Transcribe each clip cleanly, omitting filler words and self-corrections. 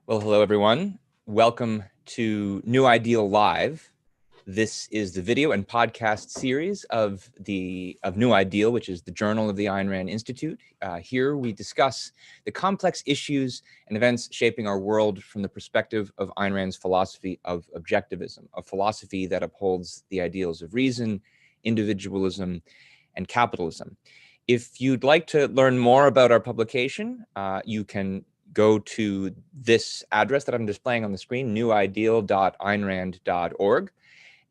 Well, hello, everyone. Welcome to New Ideal Live. This is the video and podcast series of New Ideal, which is the journal of the Ayn Rand Institute. Here we discuss the complex issues and events shaping our world from the perspective of Ayn Rand's philosophy of objectivism, a philosophy that upholds the ideals of reason, individualism, and capitalism. If you'd like to learn more about our publication, you can go to this address that I'm displaying on the screen, newideal.aynrand.org.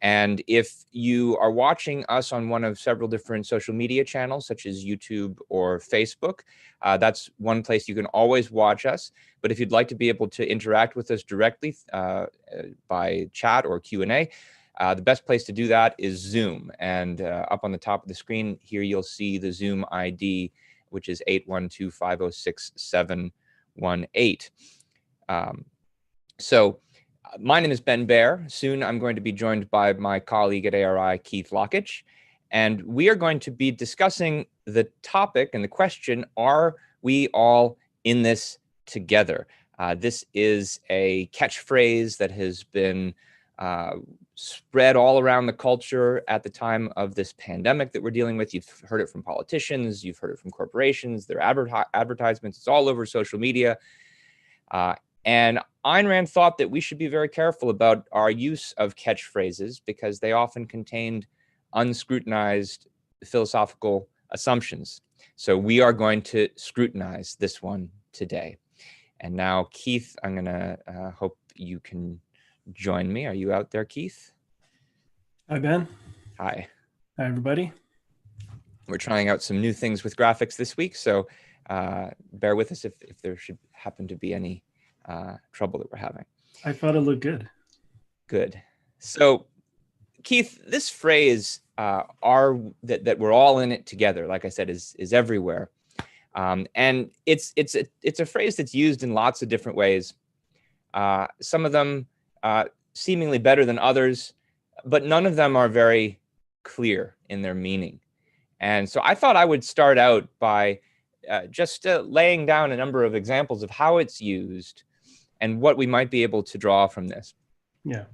And if you are watching us on one of several different social media channels, such as YouTube or Facebook, that's one place you can always watch us. But if you'd like to be able to interact with us directly by chat or Q&A, the best place to do that is Zoom. And up on the top of the screen here, you'll see the Zoom ID, which is 812-506-718. So my name is Ben Baer. Soon I'm going to be joined by my colleague at ARI, Keith Lockitch, and we are going to be discussing the topic and the question, are we all in this together? This is a catchphrase that has been spread all around the culture at the time of this pandemic that we're dealing with. You've heard it from politicians, you've heard it from corporations, their advertisements, it's all over social media. And Ayn Rand thought that we should be very careful about our use of catchphrases because they often contained unscrutinized philosophical assumptions. So we are going to scrutinize this one today. And now, Keith, I'm going to hope you can join me. Are you out there, Keith? Hi, Ben. Hi. Hi, everybody. We're trying out some new things with graphics this week, so bear with us if there should happen to be any trouble that we're having. I thought it looked good. Good. So, Keith, this phrase, that we're all in it together, like I said, is everywhere. And it's a phrase that's used in lots of different ways. Some of them seemingly better than others, but none of them are very clear in their meaning. And so I thought I would start out by just laying down a number of examples of how it's used and what we might be able to draw from this. Yeah.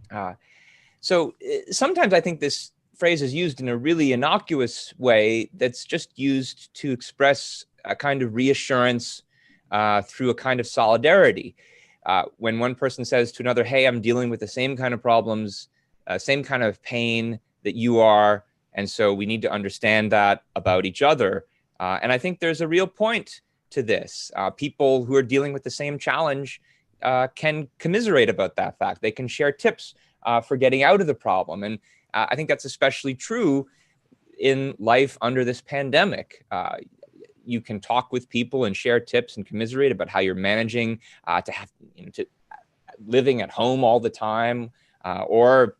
So sometimes I think this phrase is used in a really innocuous way that's just used to express a kind of reassurance through a kind of solidarity. When one person says to another, hey, I'm dealing with the same kind of problems, same kind of pain that you are, and so we need to understand that about each other. And I think there's a real point to this. People who are dealing with the same challenge can commiserate about that fact. They can share tips for getting out of the problem. And I think that's especially true in life under this pandemic. You can talk with people and share tips and commiserate about how you're managing to have to living at home all the time, or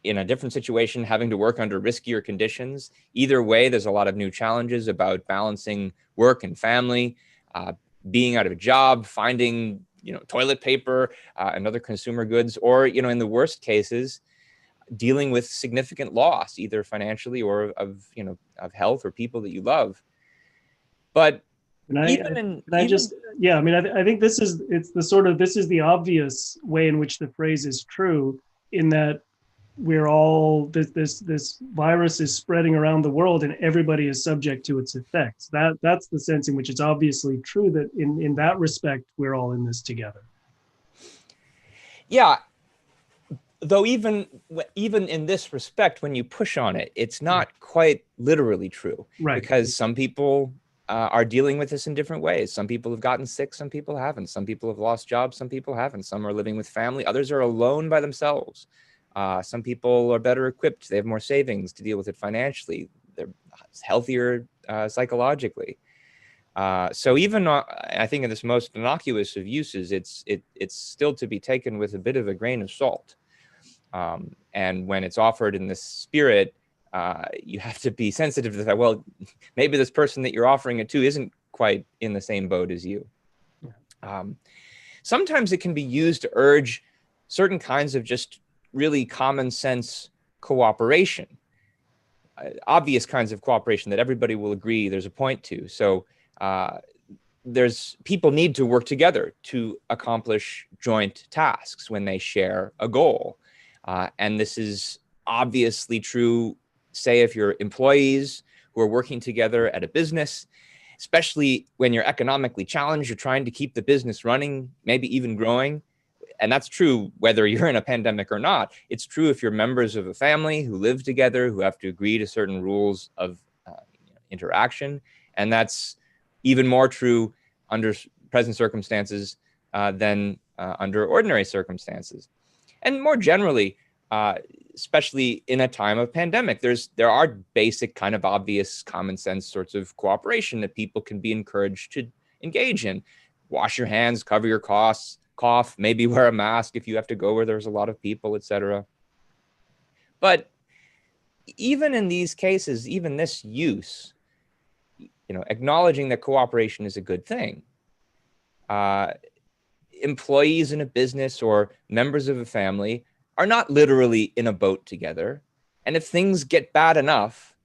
in a different situation, having to work under riskier conditions. Either way, there's a lot of new challenges about balancing work and family, being out of a job, finding toilet paper and other consumer goods, or in the worst cases, dealing with significant loss, either financially or of health or people that you love. But I think this is the obvious way in which the phrase is true, in that we're all this virus is spreading around the world and everybody is subject to its effects. That's the sense in which it's obviously true that in that respect we're all in this together. Yeah. Though even in this respect, when you push on it, it's not quite literally true, right? Because some people are dealing with this in different ways. Some people have gotten sick, some people haven't. Some people have lost jobs, some people haven't. Some are living with family, others are alone by themselves. Some people are better equipped. They have more savings to deal with it financially. They're healthier psychologically. So even I think in this most innocuous of uses, it's still to be taken with a bit of a grain of salt. And when it's offered in this spirit, you have to be sensitive to that. Well, maybe this person that you're offering it to isn't quite in the same boat as you. Sometimes it can be used to urge certain kinds of just really common sense cooperation, obvious kinds of cooperation that everybody will agree there's a point to. So there's people need to work together to accomplish joint tasks when they share a goal. And this is obviously true, say, if you're employees who are working together at a business, especially when you're economically challenged, you're trying to keep the business running, maybe even growing. And that's true whether you're in a pandemic or not. It's true if you're members of a family who live together, who have to agree to certain rules of interaction. And that's even more true under present circumstances than under ordinary circumstances. And more generally, especially in a time of pandemic, there are basic kind of obvious common sense sorts of cooperation that people can be encouraged to engage in. Wash your hands, cover your cough, maybe wear a mask if you have to go where there's a lot of people, etc. But even in these cases, even this use, acknowledging that cooperation is a good thing. Employees in a business or members of a family are not literally in a boat together. And if things get bad enough,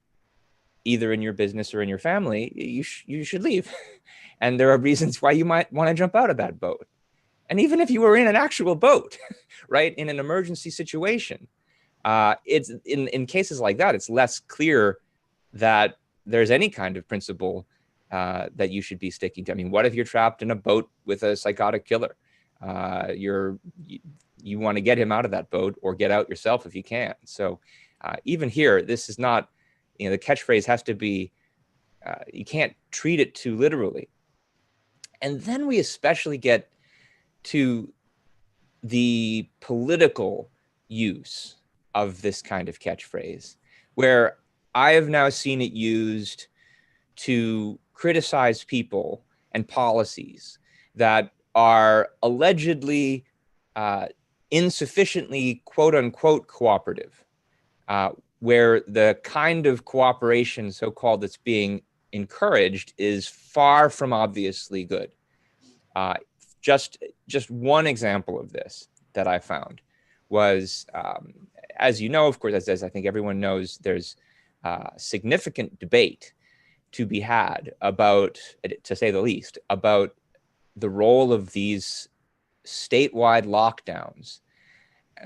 either in your business or in your family, you should leave. And there are reasons why you might want to jump out of that boat. And even if you were in an actual boat, right, in an emergency situation, it's in cases like that, it's less clear that there's any kind of principle that you should be sticking to. I mean, what if you're trapped in a boat with a psychotic killer? You want to get him out of that boat or get out yourself if you can. So even here, this is not, the catchphrase has to be, you can't treat it too literally. And then we especially get to the political use of this kind of catchphrase, where I have now seen it used to criticize people and policies that are allegedly insufficiently, quote unquote, cooperative, where the kind of cooperation, so-called, that's being encouraged is far from obviously good. Just one example of this that I found was, as you know, of course, as I think everyone knows, there's significant debate to be had about, to say the least, about the role of these statewide lockdowns,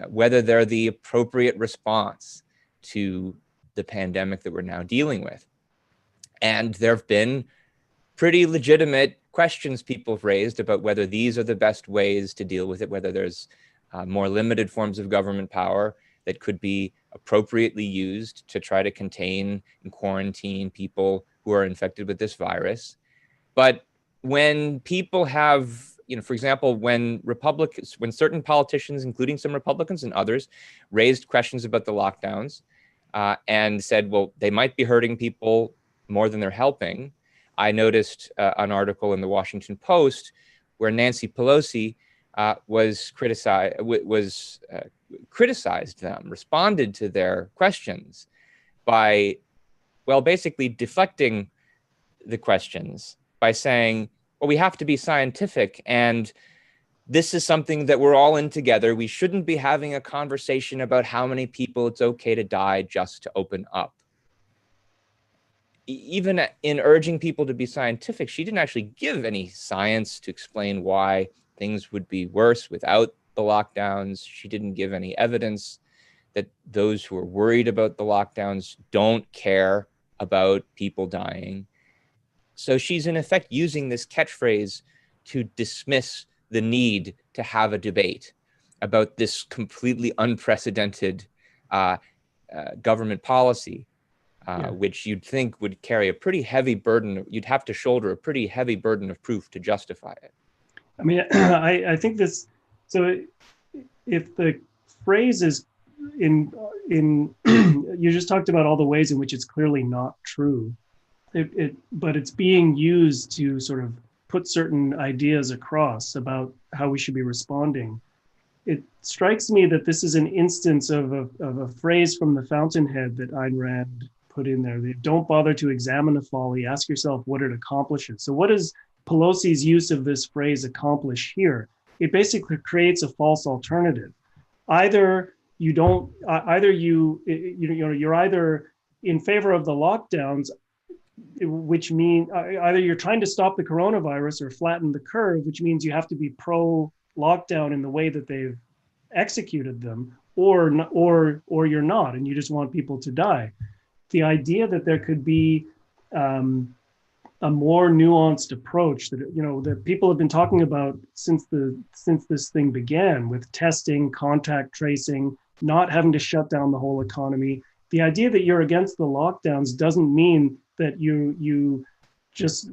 whether they're the appropriate response to the pandemic that we're now dealing with. And there have been pretty legitimate questions people have raised about whether these are the best ways to deal with it, whether there's more limited forms of government power that could be appropriately used to try to contain and quarantine people who are infected with this virus. But when people have, for example, when certain politicians, including some Republicans and others, raised questions about the lockdowns and said, well, they might be hurting people more than they're helping. I noticed an article in the Washington Post where Nancy Pelosi criticized them, responded to their questions by, well, basically deflecting the questions by saying, well, we have to be scientific, and this is something that we're all in together. We shouldn't be having a conversation about how many people it's okay to die just to open up. Even in urging people to be scientific, she didn't actually give any science to explain why things would be worse without the lockdowns. She didn't give any evidence that those who are worried about the lockdowns don't care about people dying. So she's in effect using this catchphrase to dismiss the need to have a debate about this completely unprecedented government policy. Which you'd think would carry a pretty heavy burden. You'd have to shoulder a pretty heavy burden of proof to justify it. I mean, I think this, so if the phrase is you just talked about all the ways in which it's clearly not true, but it's being used to sort of put certain ideas across about how we should be responding. It strikes me that this is an instance of a phrase from the Fountainhead that Ayn Rand put in there. Don't bother to examine a folly, ask yourself what it accomplishes. So what does Pelosi's use of this phrase accomplish here? It basically creates a false alternative. You're either in favor of the lockdowns which mean either you're trying to stop the coronavirus or flatten the curve, which means you have to be pro lockdown in the way that they've executed them, or you're not, and you just want people to die. The idea that there could be a more nuanced approach that that people have been talking about since this thing began, with testing, contact tracing, not having to shut down the whole economy. The idea that you're against the lockdowns doesn't mean that you just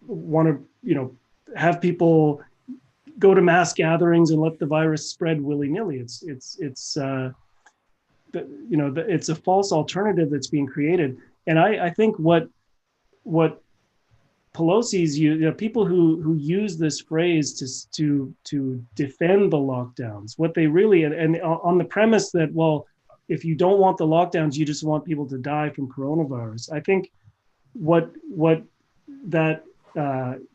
want to have people go to mass gatherings and let the virus spread willy-nilly. It's a false alternative that's being created. And I think what Pelosi's people who use this phrase to defend the lockdowns, what they really, and on the premise that, well, if you don't want the lockdowns, you just want people to die from coronavirus. I think what that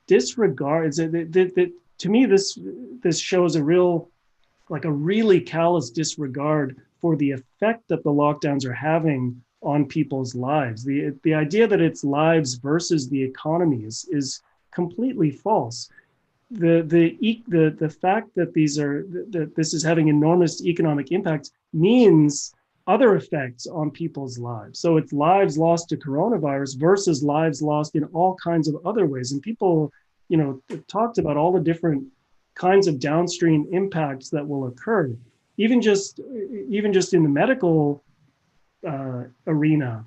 disregards, to me, this shows a really callous disregard for the effect that the lockdowns are having on people's lives. The idea that it's lives versus the economy is completely false. The fact that this is having enormous economic impact means other effects on people's lives. So it's lives lost to coronavirus versus lives lost in all kinds of other ways. And people, talked about all the different kinds of downstream impacts that will occur, even just in the medical arena.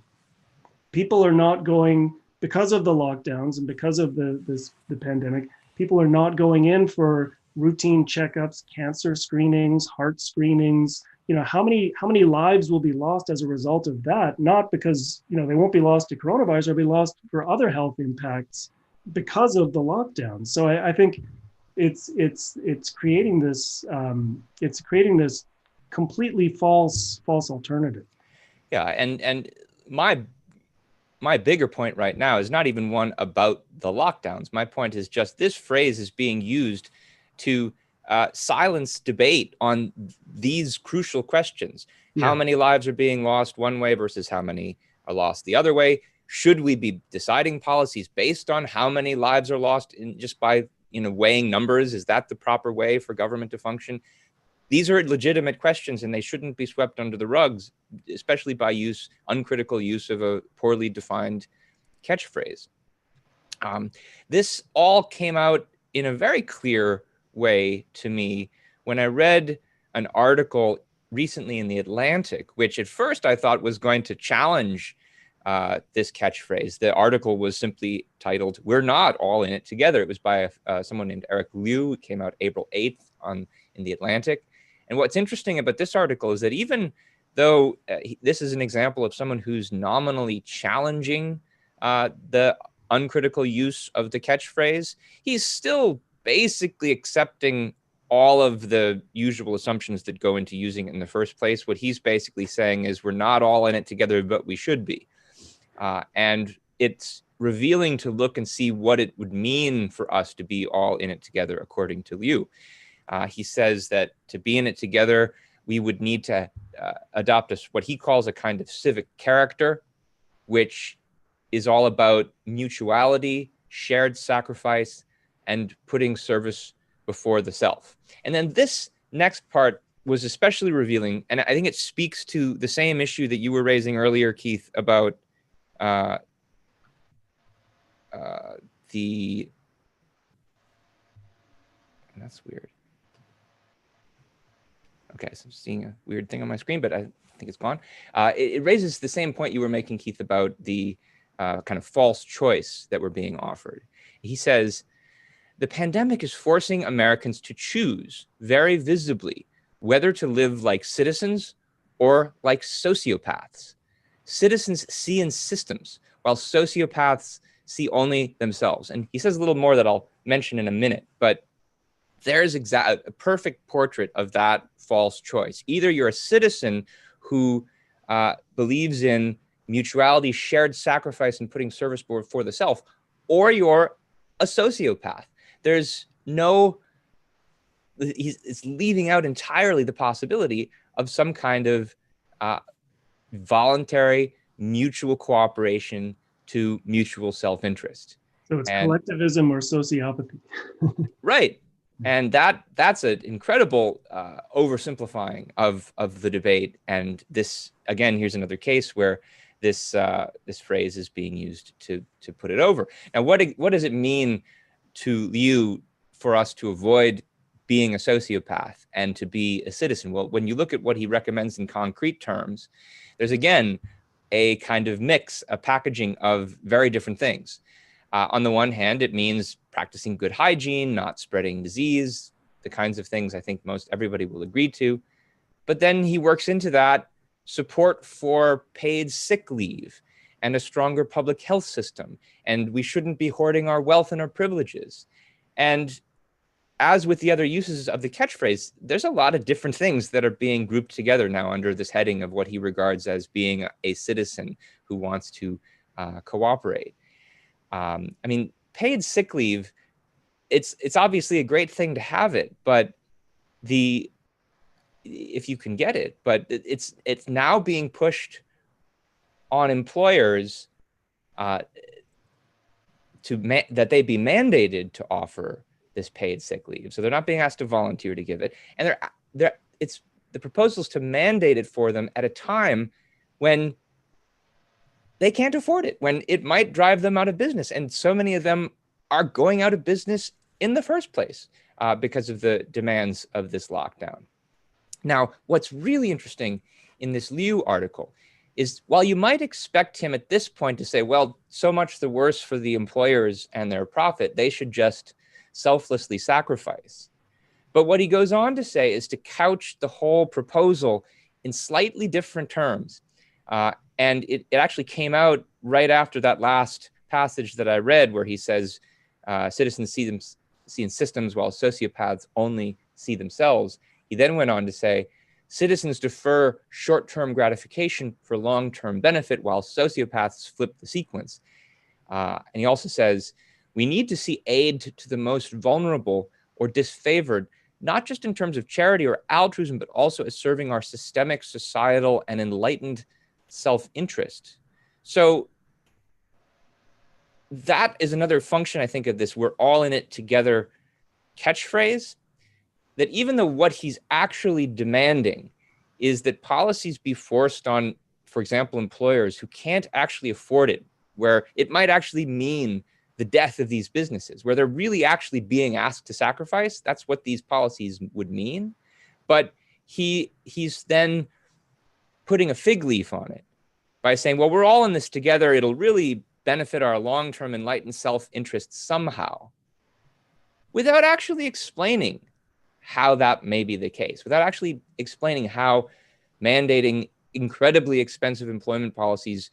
People are not going, because of the lockdowns and because of the pandemic, people are not going in for routine checkups, cancer screenings, heart screenings. How many lives will be lost as a result of that? Not because they won't be lost to coronavirus, they'll be lost for other health impacts because of the lockdown. So I think it's creating this completely false alternative. Yeah, and my bigger point right now is not even one about the lockdowns. My point is just this phrase is being used to silence debate on these crucial questions. Yeah. How many lives are being lost one way versus how many are lost the other way? Should we be deciding policies based on how many lives are lost just by weighing numbers? Is that the proper way for government to function? These are legitimate questions, and they shouldn't be swept under the rugs, especially by uncritical use of a poorly defined catchphrase. This all came out in a very clear way to me when I read an article recently in The Atlantic, which at first I thought was going to challenge this catchphrase. The article was simply titled, "We're Not All in It Together." It was by someone named Eric Liu. It came out April 8th in The Atlantic. And what's interesting about this article is that even though this is an example of someone who's nominally challenging the uncritical use of the catchphrase, he's still basically accepting all of the usual assumptions that go into using it in the first place. What he's basically saying is we're not all in it together, but we should be. And it's revealing to look and see what it would mean for us to be all in it together, according to Liu. He says that to be in it together, we would need to adopt what he calls a kind of civic character, which is all about mutuality, shared sacrifice, and putting service before the self. And then this next part was especially revealing, and I think it speaks to the same issue that you were raising earlier, Keith, about that's weird. Okay, so I'm seeing a weird thing on my screen, but I think it's gone. It raises the same point you were making, Keith, about the kind of false choice that we're being offered. He says, the pandemic is forcing Americans to choose very visibly whether to live like citizens or like sociopaths. Citizens see in systems, while sociopaths see only themselves. And he says a little more that I'll mention in a minute, but there's a perfect portrait of that false choice. Either you're a citizen who believes in mutuality, shared sacrifice, and putting service before the self, or you're a sociopath. There's it's leaving out entirely the possibility of some kind of voluntary mutual cooperation to mutual self-interest. So it's And collectivism or sociopathy. right. And that's an incredible oversimplifying of the debate. And this, again, here's another case where this phrase is being used to put it over. Now, what does it mean to you for us to avoid being a sociopath and to be a citizen? Well, when you look at what he recommends in concrete terms, there's again a kind of mix, a packaging of very different things. On the one hand, it means practicing good hygiene, not spreading disease, the kinds of things I think most everybody will agree to. But then he works into that support for paid sick leave and a stronger public health system. And we shouldn't be hoarding our wealth and our privileges. And as with the other uses of the catchphrase, there's a lot of different things that are being grouped together now under this heading of what he regards as being a citizen who wants to cooperate. I mean, paid sick leave, it's obviously a great thing to have it, but if you can get it, but it's now being pushed on employers that they be mandated to offer this paid sick leave. So they're not being asked to volunteer to give it, and it's the proposals to mandate it for them at a time when they can't afford it, when it might drive them out of business. And so many of them are going out of business in the first place because of the demands of this lockdown. Now, what's really interesting in this Liu article is, while you might expect him at this point to say, well, so much the worse for the employers and their profit, they should just selflessly sacrifice. But what he goes on to say is to couch the whole proposal in slightly different terms. And it actually came out right after that last passage that I read, where he says, citizens see in systems while sociopaths only see themselves. He then went on to say, citizens defer short-term gratification for long-term benefit, while sociopaths flip the sequence. And he also says, we need to see aid to the most vulnerable or disfavored, not just in terms of charity or altruism, but also as serving our systemic, societal, and enlightened self-interest. So that is another function, I think, of this we're all in it together catchphrase, that even though what he's actually demanding is that policies be forced on, for example, employers who can't actually afford it, where it might actually mean the death of these businesses, where they're really actually being asked to sacrifice. That's what these policies would mean. But he's then putting a fig leaf on it by saying, well, we're all in this together. It'll really benefit our long-term enlightened self-interest somehow, without actually explaining how that may be the case, without actually explaining how mandating incredibly expensive employment policies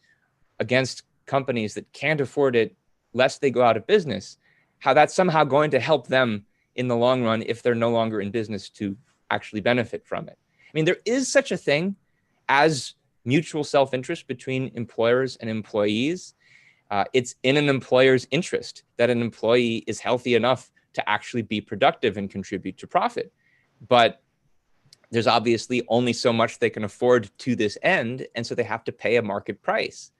against companies that can't afford it, lest they go out of business, how that's somehow going to help them in the long run if they're no longer in business to actually benefit from it. I mean, there is such a thing as mutual self-interest between employers and employees. It's in an employer's interest that an employee is healthy enough to actually be productive and contribute to profit. But there's obviously only so much they can afford to this end, and so they have to pay a market price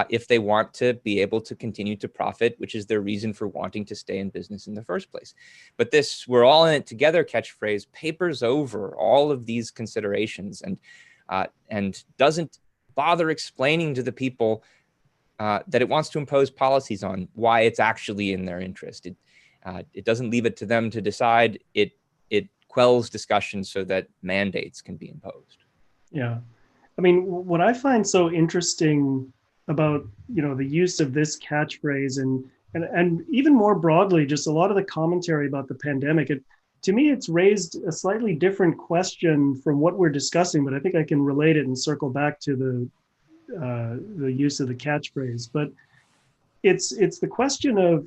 if they want to be able to continue to profit, which is their reason for wanting to stay in business in the first place. But this "we're all in it together" catchphrase papers over all of these considerations and doesn't bother explaining to the people that it wants to impose policies on why it's actually in their interest. It doesn't leave it to them to decide. It quells discussions so that mandates can be imposed. Yeah. I mean, what I find so interesting about, the use of this catchphrase and even more broadly, just a lot of the commentary about the pandemic, to me, it's raised a slightly different question from what we're discussing, but I think I can relate it and circle back to the use of the catchphrase. But it's the question of,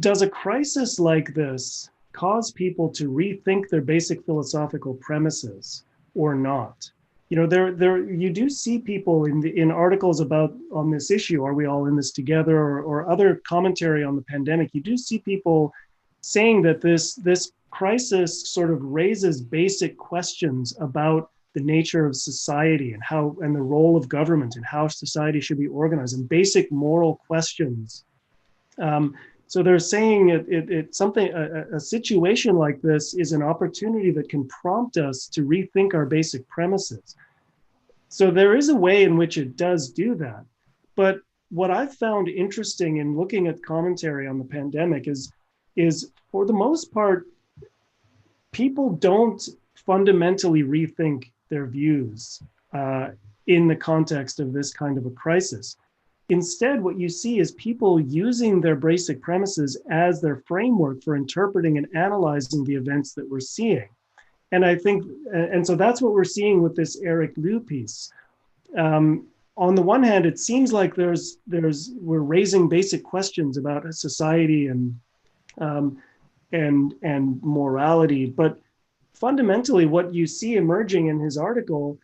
does a crisis like this cause people to rethink their basic philosophical premises or not? You do see people in articles on this issue, are we all in this together, or other commentary on the pandemic, you do see people saying that this crisis sort of raises basic questions about the nature of society and how, and the role of government and how society should be organized, and basic moral questions. So they're saying it's something, a situation like this is an opportunity that can prompt us to rethink our basic premises. So there is a way in which it does do that. But what I've found interesting in looking at commentary on the pandemic is for the most part, people don't fundamentally rethink their views in the context of this kind of a crisis. Instead, what you see is people using their basic premises as their framework for interpreting and analyzing the events that we're seeing. And I think, and so that's what we're seeing with this Eric Liu piece. On the one hand, it seems like we're raising basic questions about a society and morality, but fundamentally, what you see emerging in his article,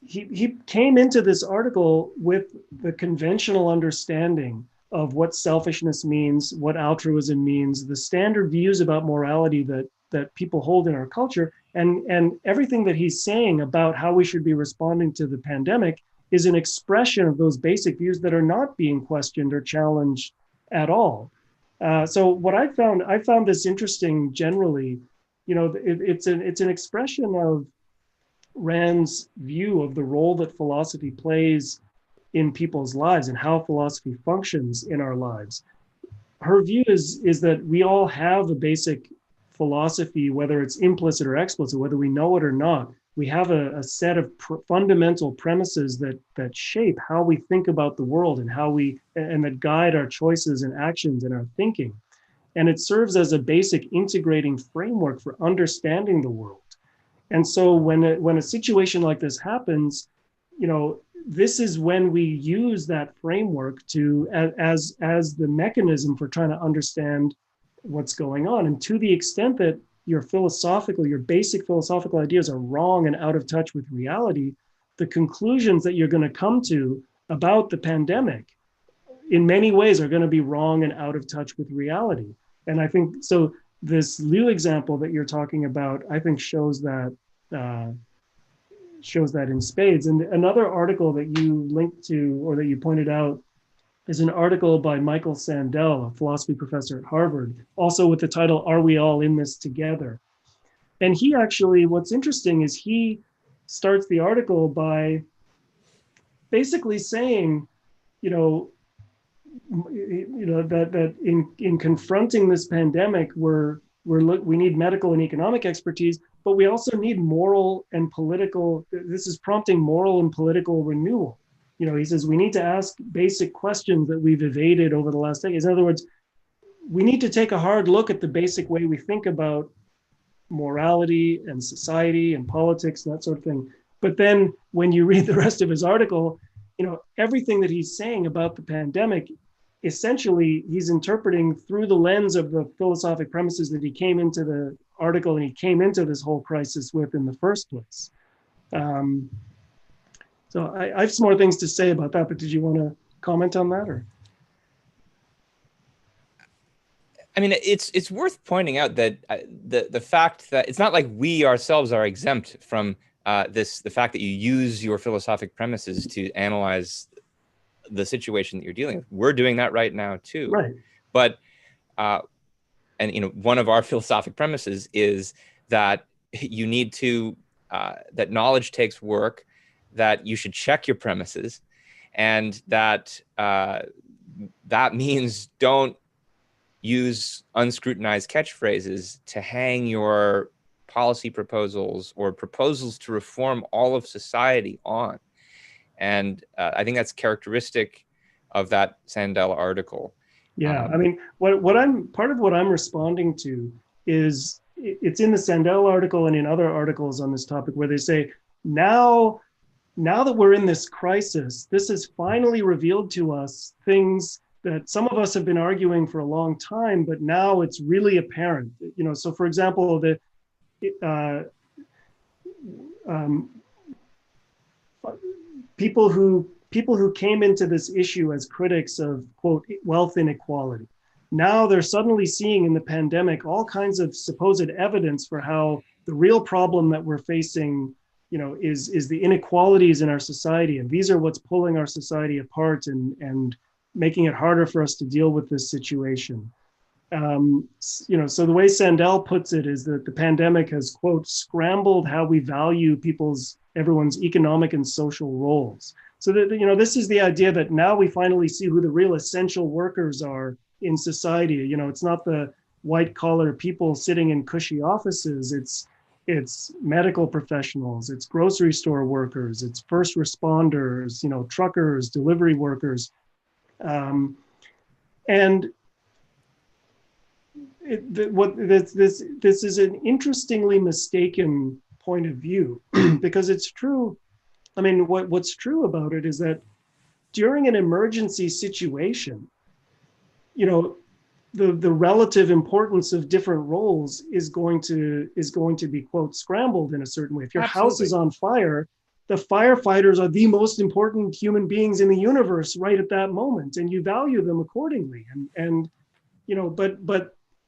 he came into this article with the conventional understanding of what selfishness means, what altruism means, the standard views about morality that people hold in our culture, and everything that he's saying about how we should be responding to the pandemic is an expression of those basic views that are not being questioned or challenged at all. So what I found this interesting generally. You know, it's an expression of Rand's view of the role that philosophy plays in people's lives and how philosophy functions in our lives. Her view is that we all have a basic philosophy, whether it's implicit or explicit, whether we know it or not. We have a set of fundamental premises that shape how we think about the world and and that guide our choices and actions and our thinking. And it serves as a basic integrating framework for understanding the world. And so when a situation like this happens, you know, this is when we use that framework to as the mechanism for trying to understand what's going on. And to the extent that your basic philosophical ideas are wrong and out of touch with reality, the conclusions that you're going to come to about the pandemic in many ways are going to be wrong and out of touch with reality. And I think so. This Liu example that you're talking about, I think, shows that in spades. And another article that you linked to or that you pointed out is an article by Michael Sandel, a philosophy professor at Harvard, also with the title, "Are We All in This Together?" And he actually, what's interesting is he starts the article by basically saying, that in confronting this pandemic, we need medical and economic expertise, but we also need moral and political. This is prompting moral and political renewal. He says we need to ask basic questions that we've evaded over the last decades. In other words, we need to take a hard look at the basic way we think about morality and society and politics and that sort of thing. But then when you read the rest of his article, everything that he's saying about the pandemic, essentially he's interpreting through the lens of the philosophic premises that he came into the article and he came into this whole crisis with in the first place. So I have some more things to say about that, but did you want to comment on that? Or? I mean, it's worth pointing out that the fact that it's not like we ourselves are exempt from the fact that you use your philosophic premises to analyze the situation that you're dealing with. We're doing that right now too. Right. But one of our philosophic premises is that you need to that knowledge takes work, that you should check your premises, and that that means don't use unscrutinized catchphrases to hang your policy proposals or proposals to reform all of society on. And I think that's characteristic of that Sandel article. Yeah, I mean, part of what I'm responding to is it's in the Sandel article and in other articles on this topic where they say, now that we're in this crisis, this has finally revealed to us things that some of us have been arguing for a long time, but now it's really apparent. So for example, people who came into this issue as critics of, quote, wealth inequality, now they're suddenly seeing in the pandemic all kinds of supposed evidence for how the real problem that we're facing is the inequalities in our society, and these are what's pulling our society apart and making it harder for us to deal with this situation. So the way Sandel puts it is that the pandemic has, quote, scrambled how we value everyone's economic and social roles. So that, this is the idea that now we finally see who the real essential workers are in society. It's not the white collar people sitting in cushy offices. It's medical professionals, it's grocery store workers, it's first responders, truckers, delivery workers. And this is an interestingly mistaken point of view because it's true. I mean, what's true about it is that during an emergency situation, the relative importance of different roles is going to be, quote, scrambled in a certain way. If your Absolutely. house is on fire, the firefighters are the most important human beings in the universe right at that moment, and you value them accordingly.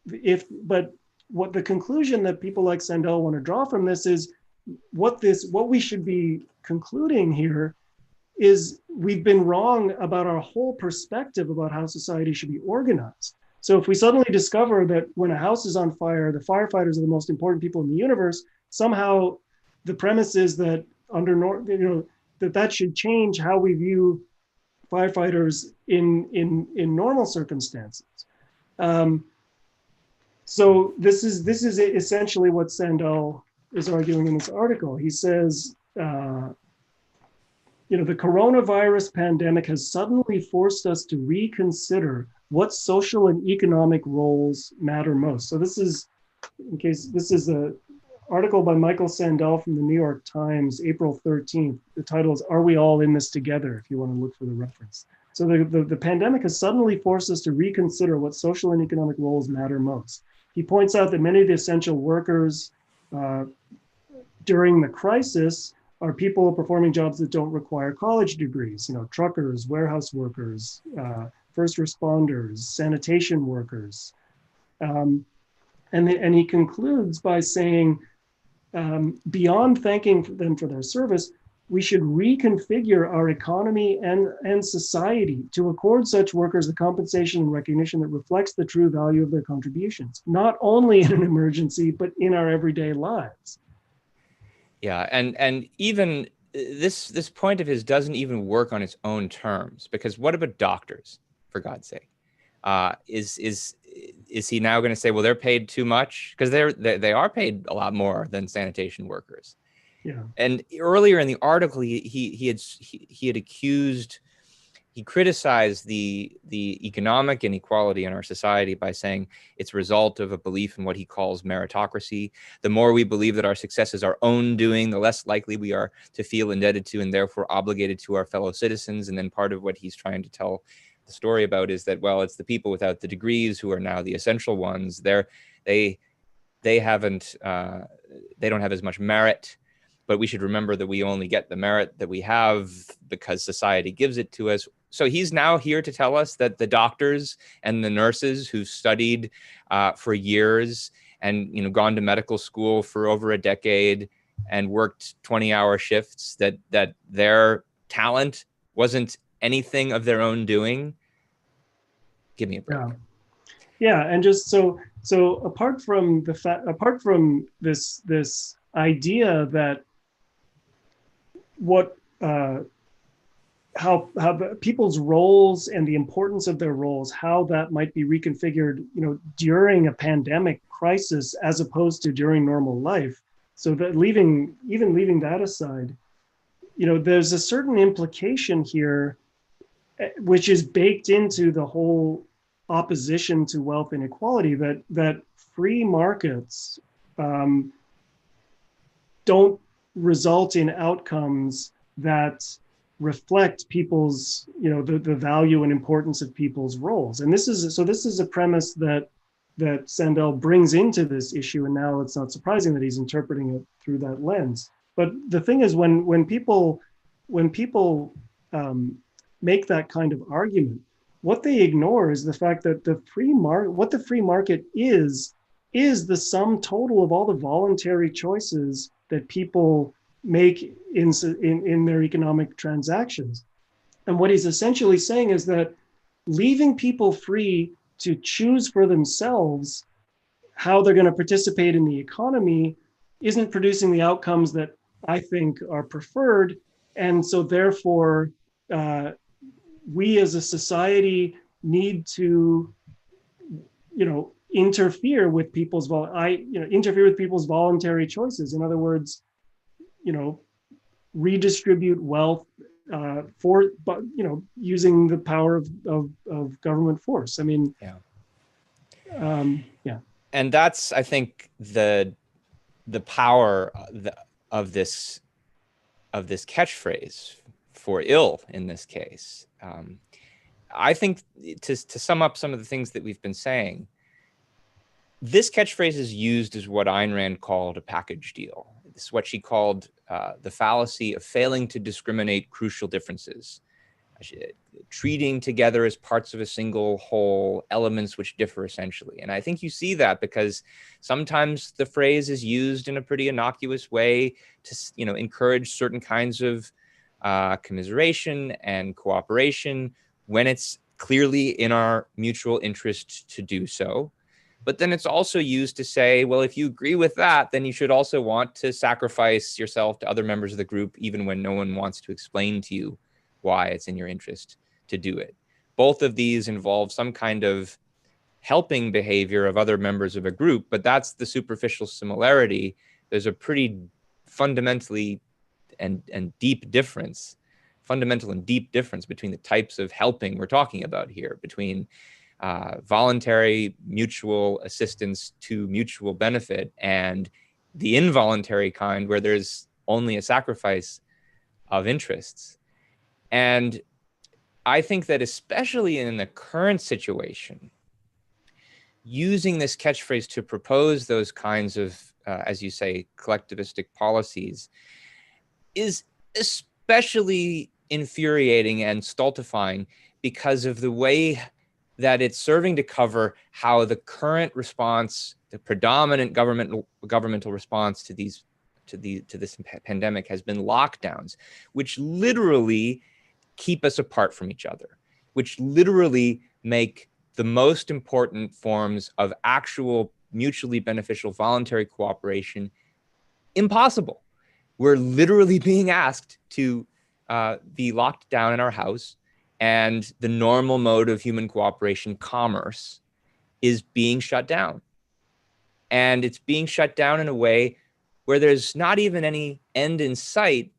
But what the conclusion that people like Sandel want to draw from this is what we should be concluding here is we've been wrong about our whole perspective about how society should be organized. So if we suddenly discover that when a house is on fire, the firefighters are the most important people in the universe, somehow the premise is that that should change how we view firefighters in normal circumstances. So this is essentially what Sandel is arguing in this article. He says, the coronavirus pandemic has suddenly forced us to reconsider what social and economic roles matter most. So this is an article by Michael Sandel from the New York Times, April 13th. The title is "Are We All in This Together?" if you want to look for the reference. So the pandemic has suddenly forced us to reconsider what social and economic roles matter most. He points out that many of the essential workers during the crisis are people performing jobs that don't require college degrees, truckers, warehouse workers, first responders, sanitation workers. And he concludes by saying, beyond thanking them for their service, we should reconfigure our economy and society to accord such workers the compensation and recognition that reflects the true value of their contributions, not only in an emergency, but in our everyday lives. Yeah, and even this point of his doesn't even work on its own terms, because what about doctors, for God's sake? Is he now going to say, well, they're paid too much? Because they are paid a lot more than sanitation workers. Yeah. And earlier in the article, he criticized the economic inequality in our society by saying it's a result of a belief in what he calls meritocracy. The more we believe that our success is our own doing, the less likely we are to feel indebted to and therefore obligated to our fellow citizens. And then part of what he's trying to tell the story about is that, well, it's the people without the degrees who are now the essential ones. They don't have as much merit. But we should remember that we only get the merit that we have because society gives it to us. So he's now here to tell us that the doctors and the nurses who studied for years and gone to medical school for over a decade and worked 20-hour shifts, that their talent wasn't anything of their own doing. Give me a break. Yeah, and just so apart from this idea that how people's roles and the importance of their roles, how that might be reconfigured, during a pandemic crisis as opposed to during normal life. So that leaving that aside, there's a certain implication here, which is baked into the whole opposition to wealth inequality, that free markets don't result in outcomes that reflect people's, the value and importance of people's roles. And this is a premise that Sandel brings into this issue, and now it's not surprising that he's interpreting it through that lens. But the thing is, when people make that kind of argument, what they ignore is the fact that what the free market is the sum total of all the voluntary choices that people make in their economic transactions. And what he's essentially saying is that leaving people free to choose for themselves how they're going to participate in the economy isn't producing the outcomes that I think are preferred. And so therefore, we as a society need to, interfere with people's voluntary choices. In other words, redistribute wealth using the power of government force. I mean, yeah. And that's, I think, the power of this catchphrase, for ill in this case. I think to sum up some of the things that we've been saying, this catchphrase is used as what Ayn Rand called a package deal. This is what she called the fallacy of failing to discriminate crucial differences, treating together as parts of a single whole elements which differ essentially. And I think you see that because sometimes the phrase is used in a pretty innocuous way to, encourage certain kinds of commiseration and cooperation when it's clearly in our mutual interest to do so. But then it's also used to say, well, if you agree with that, then you should also want to sacrifice yourself to other members of the group, even when no one wants to explain to you why it's in your interest to do it. Both of these involve some kind of helping behavior of other members of a group, but that's the superficial similarity. There's a pretty fundamentally and deep difference, fundamental and deep difference between the types of helping we're talking about here, between voluntary mutual assistance to mutual benefit and the involuntary kind where there's only a sacrifice of interests. And I think that especially in the current situation, using this catchphrase to propose those kinds of, as you say, collectivistic policies is especially infuriating and stultifying because of the way that it's serving to cover how the current response, the predominant governmental response to this pandemic has been lockdowns, which literally keep us apart from each other, which literally make the most important forms of actual mutually beneficial voluntary cooperation impossible. We're literally being asked to be locked down in our house, and the normal mode of human cooperation, commerce, is being shut down. And it's being shut down in a way where there's not even any end in sight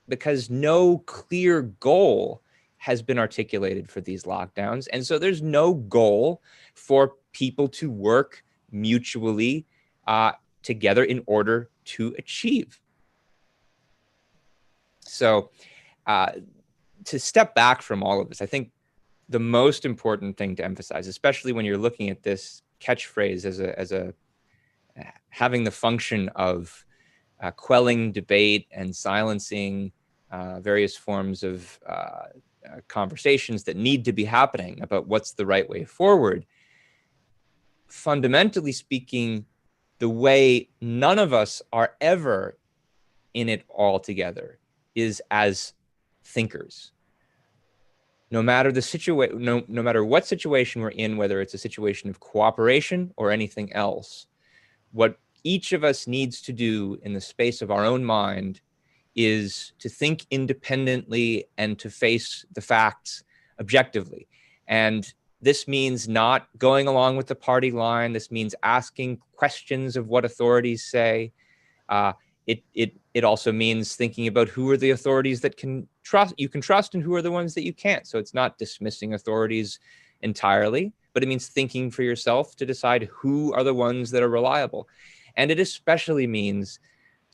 because no clear goal has been articulated for these lockdowns. And so there's no goal for people to work mutually together in order to achieve. So to step back from all of this, I think the most important thing to emphasize, especially when you're looking at this catchphrase as a having the function of quelling debate and silencing various forms of conversations that need to be happening about what's the right way forward. Fundamentally speaking, the way none of us are ever in it all together is as thinkers. No matter the situation, no matter what situation we're in, whether it's a situation of cooperation or anything else, what each of us needs to do in the space of our own mind is to think independently and to face the facts objectively. And this means not going along with the party line. This means asking questions of what authorities say. It also means thinking about who are the authorities that you can trust and who are the ones that you can't. So it's not dismissing authorities entirely, but it means thinking for yourself to decide who are the ones that are reliable. And it especially means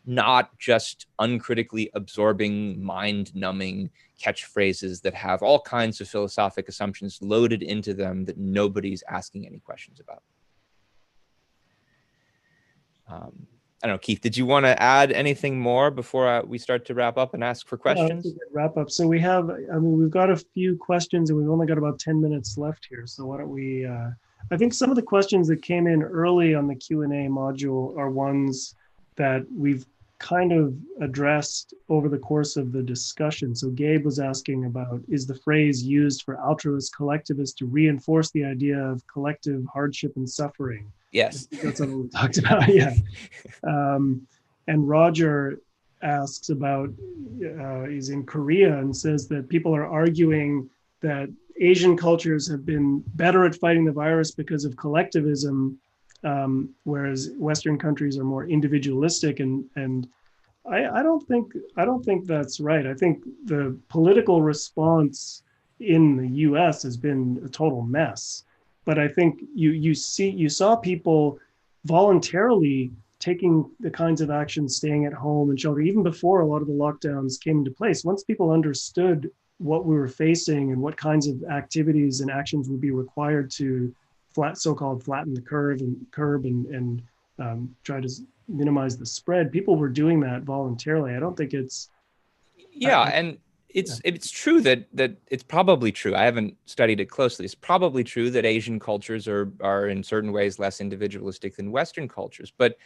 not just uncritically absorbing, mind-numbing catchphrases that have all kinds of philosophic assumptions loaded into them that nobody's asking any questions about. I don't know, Keith, did you want to add anything more before we start to wrap up and ask for questions? That's a good wrap up. So we've got a few questions and we've only got about 10 minutes left here. So why don't we, I think some of the questions that came in early on the Q&A module are ones that we've kind of addressed over the course of the discussion. So Gabe was asking about, is the phrase used for altruist collectivists to reinforce the idea of collective hardship and suffering? Yes. That's what we talked about. Yeah. And Roger asks about, he's in Korea and says that people are arguing that Asian cultures have been better at fighting the virus because of collectivism, whereas Western countries are more individualistic. And I don't think that's right. I think the political response in the U.S. has been a total mess. But I think you saw people voluntarily taking the kinds of actions, staying at home and shelter, even before a lot of the lockdowns came into place. Once people understood what we were facing and what kinds of activities and actions would be required to so-called flatten the curve and try to minimize the spread, people were doing that voluntarily. I don't think it's and it's true that it's probably true. I haven't studied it closely. It's probably true that Asian cultures are in certain ways less individualistic than Western cultures, but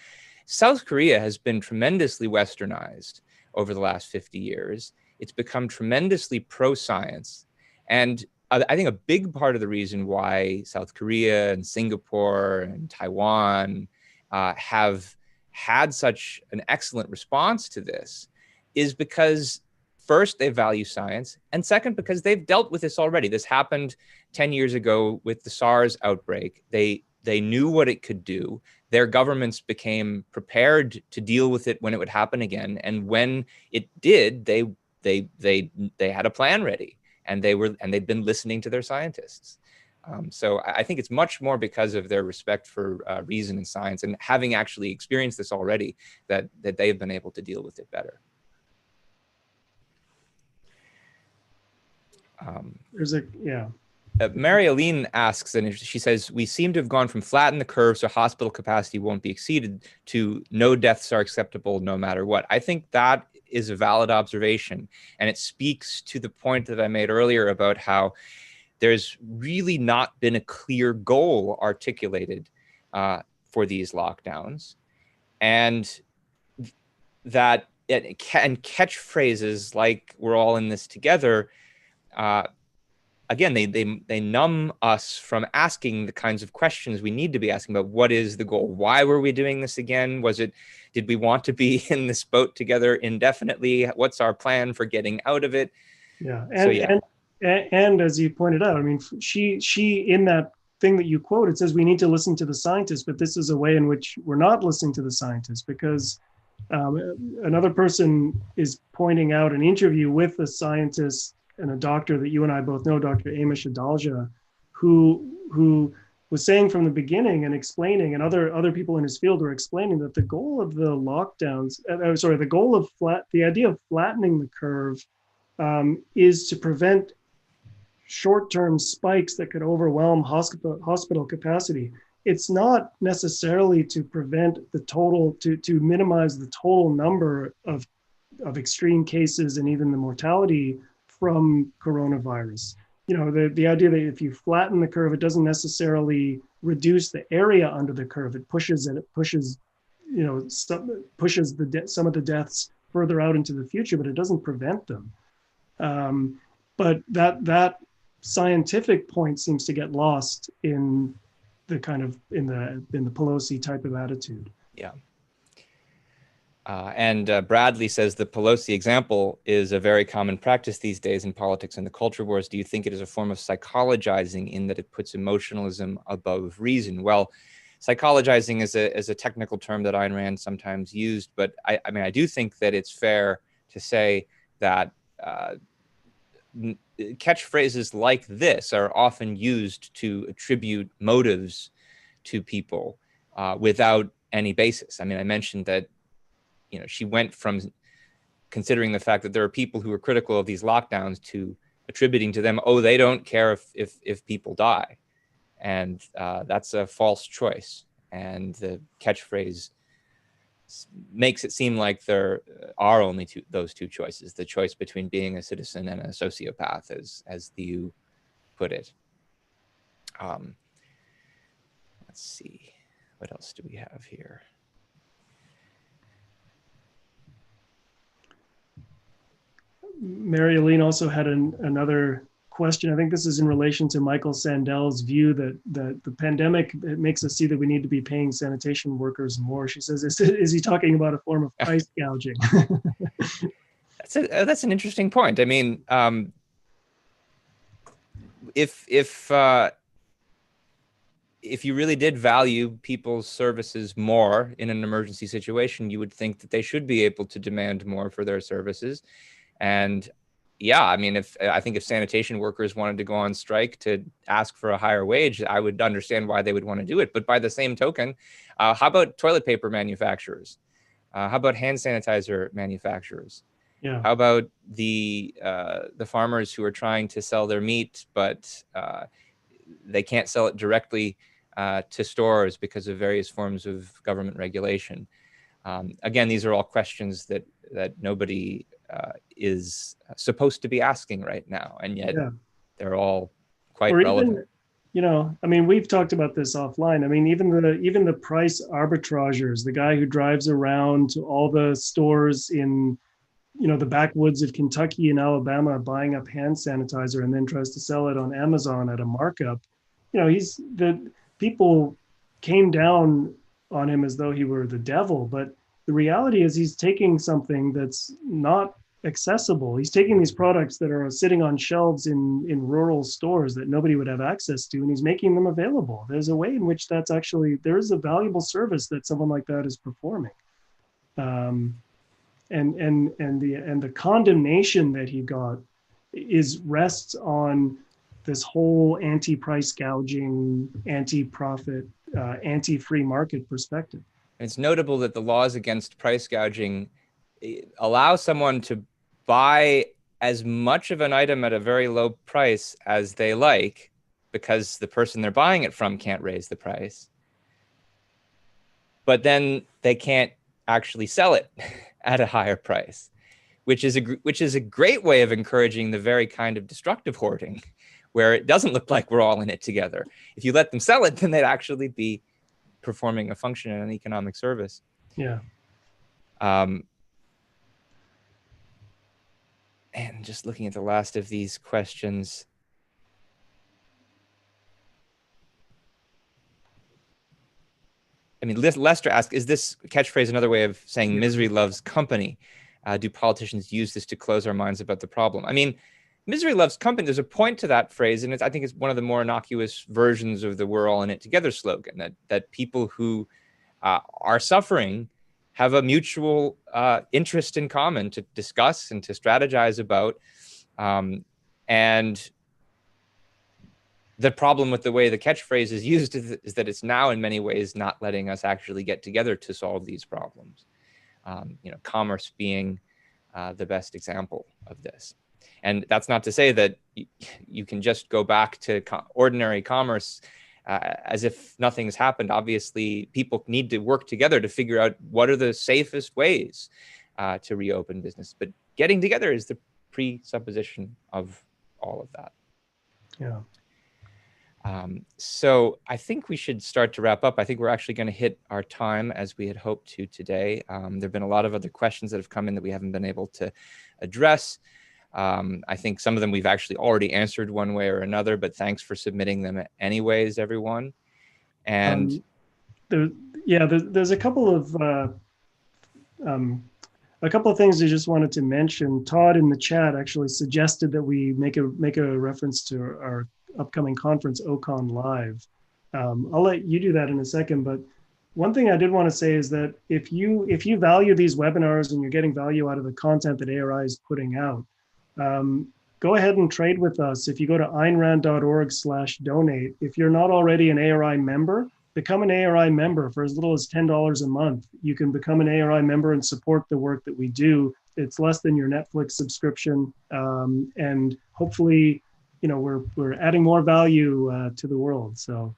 South Korea has been tremendously westernized over the last 50 years. It's become tremendously pro-science. And I think a big part of the reason why South Korea and Singapore and Taiwan have had such an excellent response to this is because first, they value science, and second, because they've dealt with this already. This happened 10 years ago with the SARS outbreak. They knew what it could do. Their governments became prepared to deal with it when it would happen again. And when it did, they had a plan ready, and they'd been listening to their scientists. So I think it's much more because of their respect for reason and science, and having actually experienced this already, that they've been able to deal with it better. Mary Aline asks, and she says, we seem to have gone from flatten the curve so hospital capacity won't be exceeded to no deaths are acceptable no matter what. I think that is a valid observation, and it speaks to the point that I made earlier about how there's really not been a clear goal articulated for these lockdowns, and that and catchphrases like "we're all in this together." Again, they numb us from asking the kinds of questions we need to be asking about. What is the goal? Why were we doing this again? Did we want to be in this boat together indefinitely? What's our plan for getting out of it? Yeah. And as you pointed out, I mean, she in that thing that you quoted says we need to listen to the scientists, but this is a way in which we're not listening to the scientists, because another person is pointing out an interview with a scientist and a doctor that you and I both know, Dr. Amish Adalja, who was saying from the beginning and explaining, and other people in his field were explaining that the goal of the lockdowns, the idea of flattening the curve is to prevent short-term spikes that could overwhelm hospital capacity. It's not necessarily to prevent to minimize the total number of extreme cases and even the mortality from coronavirus. You know, the idea that if you flatten the curve, it doesn't necessarily reduce the area under the curve. It pushes some of the deaths further out into the future, but it doesn't prevent them. But that scientific point seems to get lost in the Pelosi type of attitude. Yeah. And Bradley says the Pelosi example is a very common practice these days in politics and the culture wars. Do you think it is a form of psychologizing in that it puts emotionalism above reason? Well, psychologizing is a technical term that Ayn Rand sometimes used, but I do think that it's fair to say that catchphrases like this are often used to attribute motives to people without any basis. I mean, I mentioned that she went from considering the fact that there are people who are critical of these lockdowns to attributing to them, oh, they don't care if people die. And that's a false choice. And the catchphrase makes it seem like there are only those two choices, the choice between being a citizen and a sociopath, as you put it. Let's see, what else do we have here? Mary Aline also had another question. I think this is in relation to Michael Sandel's view that the pandemic, it makes us see that we need to be paying sanitation workers more. She says, is he talking about a form of price gouging? That's an interesting point. I mean, if you really did value people's services more in an emergency situation, you would think that they should be able to demand more for their services. And yeah, I mean, I think if sanitation workers wanted to go on strike to ask for a higher wage, I would understand why they would want to do it. But by the same token, how about toilet paper manufacturers? How about hand sanitizer manufacturers? Yeah. How about the farmers who are trying to sell their meat, but they can't sell it directly to stores because of various forms of government regulation? Again, these are all questions that nobody is supposed to be asking right now, and yet they're all quite relevant. Even, I mean, we've talked about this offline. I mean, even the price arbitrageurs, the guy who drives around to all the stores in, the backwoods of Kentucky and Alabama, buying up hand sanitizer and then tries to sell it on Amazon at a markup. People came down on him as though he were the devil, but the reality is he's taking something that's not accessible. He's taking these products that are sitting on shelves in rural stores that nobody would have access to, and he's making them available. There's a way in which there's a valuable service that someone like that is performing. And the condemnation that he got rests on this whole anti-price gouging, anti-profit, anti-free market perspective. It's notable that the laws against price gouging allow someone to buy as much of an item at a very low price as they like, because the person they're buying it from can't raise the price. But then they can't actually sell it at a higher price, which is a great way of encouraging the very kind of destructive hoarding, where it doesn't look like we're all in it together. If you let them sell it, then they'd actually be performing a function in an economic service. Yeah. And just looking at the last of these questions. I mean, Lester asked, is this catchphrase another way of saying misery loves company? Do politicians use this to close our minds about the problem? I mean, misery loves company, there's a point to that phrase, and I think it's one of the more innocuous versions of the we're all in it together slogan, that people who are suffering have a mutual interest in common to discuss and to strategize about. And the problem with the way the catchphrase is used is that it's now in many ways not letting us actually get together to solve these problems. Commerce being the best example of this. And that's not to say that you can just go back to ordinary commerce as if nothing's happened. Obviously, people need to work together to figure out what are the safest ways to reopen business. But getting together is the presupposition of all of that. Yeah. So I think we should start to wrap up. I think we're actually going to hit our time as we had hoped to today. There have been a lot of other questions that have come in that we haven't been able to address. I think some of them we've actually already answered one way or another, but thanks for submitting them anyways, everyone. And there's a couple of things I just wanted to mention. Todd in the chat actually suggested that we make a reference to our upcoming conference, OCON Live. I'll let you do that in a second, but one thing I did want to say is that if you value these webinars and you're getting value out of the content that ARI is putting out, go ahead and trade with us. If you go to aynrand.org/donate, if you're not already an ARI member, become an ARI member for as little as $10 a month. You can become an ARI member and support the work that we do. It's less than your Netflix subscription, and hopefully, we're adding more value to the world. So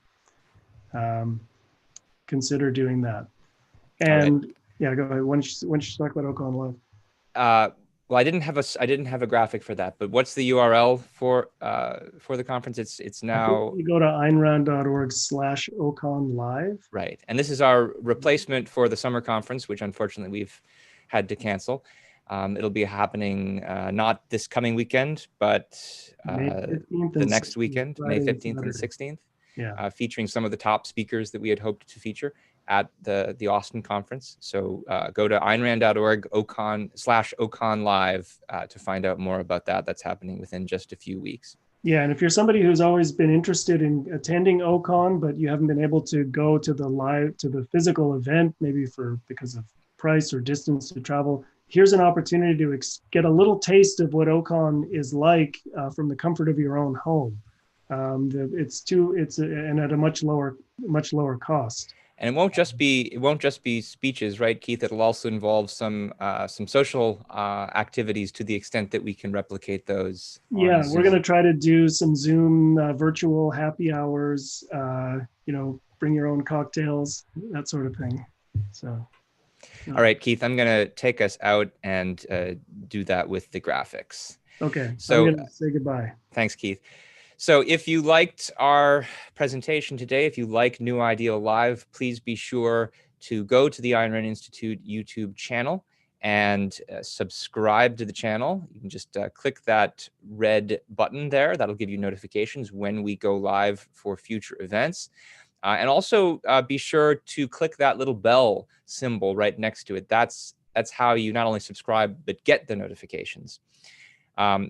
consider doing that. And right. Yeah, go ahead. Why don't you talk about OCON Live? Well, I didn't have a graphic for that, but what's the URL for the conference? It's now. You go to aynrand.org/OCON Live. Right, and this is our replacement for the summer conference, which unfortunately we've had to cancel. It'll be happening not this coming weekend, but the next weekend, May 15th and 16th, featuring some of the top speakers that we had hoped to feature at the Austin conference. So go to AynRand.org/Ocon Live to find out more about that. That's happening within just a few weeks. Yeah, and if you're somebody who's always been interested in attending Ocon, but you haven't been able to go to the physical event, maybe because of price or distance to travel, here's an opportunity to get a little taste of what Ocon is like from the comfort of your own home. And at a much lower cost. And it won't just be speeches, right, Keith? It'll also involve some social activities to the extent that we can replicate those. Yeah, we're going to try to do some Zoom virtual happy hours. Bring your own cocktails, that sort of thing. So. All right, Keith, I'm going to take us out and do that with the graphics. Okay, so I'm going to say goodbye. Thanks, Keith. So if you liked our presentation today, if you like New Ideal Live, please be sure to go to the Ayn Rand Institute YouTube channel and subscribe to the channel. You can just click that red button there. That'll give you notifications when we go live for future events. And also be sure to click that little bell symbol right next to it. That's how you not only subscribe, but get the notifications.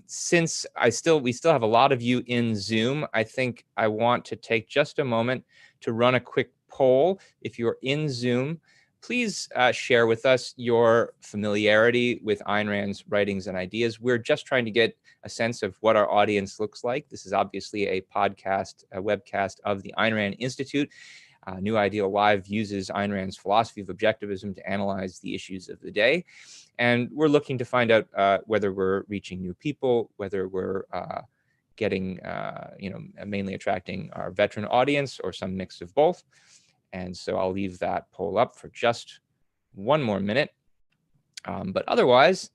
Since we still have a lot of you in Zoom, I think I want to take just a moment to run a quick poll. If you're in Zoom, please share with us your familiarity with Ayn Rand's writings and ideas. We're just trying to get a sense of what our audience looks like. This is obviously a webcast of the Ayn Rand Institute. New Ideal Live uses Ayn Rand's philosophy of objectivism to analyze the issues of the day. And we're looking to find out whether we're reaching new people, whether we're getting, mainly attracting our veteran audience or some mix of both. And so I'll leave that poll up for just one more minute. But otherwise,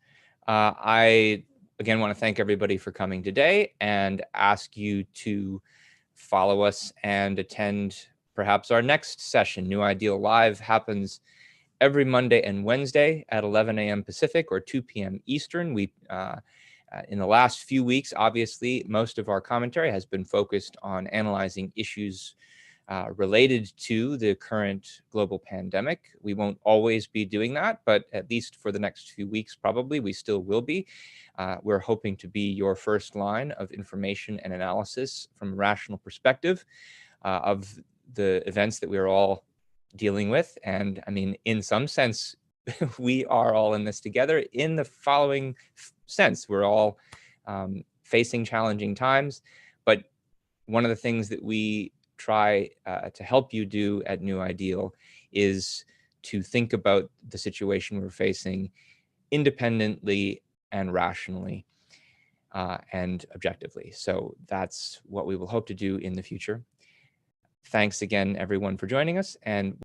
I, again, want to thank everybody for coming today and ask you to follow us and attend perhaps our next session. New Ideal Live happens every Monday and Wednesday at 11 a.m. Pacific or 2 p.m. Eastern. We, in the last few weeks, obviously, most of our commentary has been focused on analyzing issues related to the current global pandemic. We won't always be doing that, but at least for the next few weeks, probably we still will be. We're hoping to be your first line of information and analysis from a rational perspective of the events that we're all dealing with. And I mean, in some sense, we are all in this together in the following sense. We're all facing challenging times, but one of the things that we try to help you do at New Ideal is to think about the situation we're facing independently and rationally and objectively. So that's what we will hope to do in the future. Thanks again, everyone, for joining us, and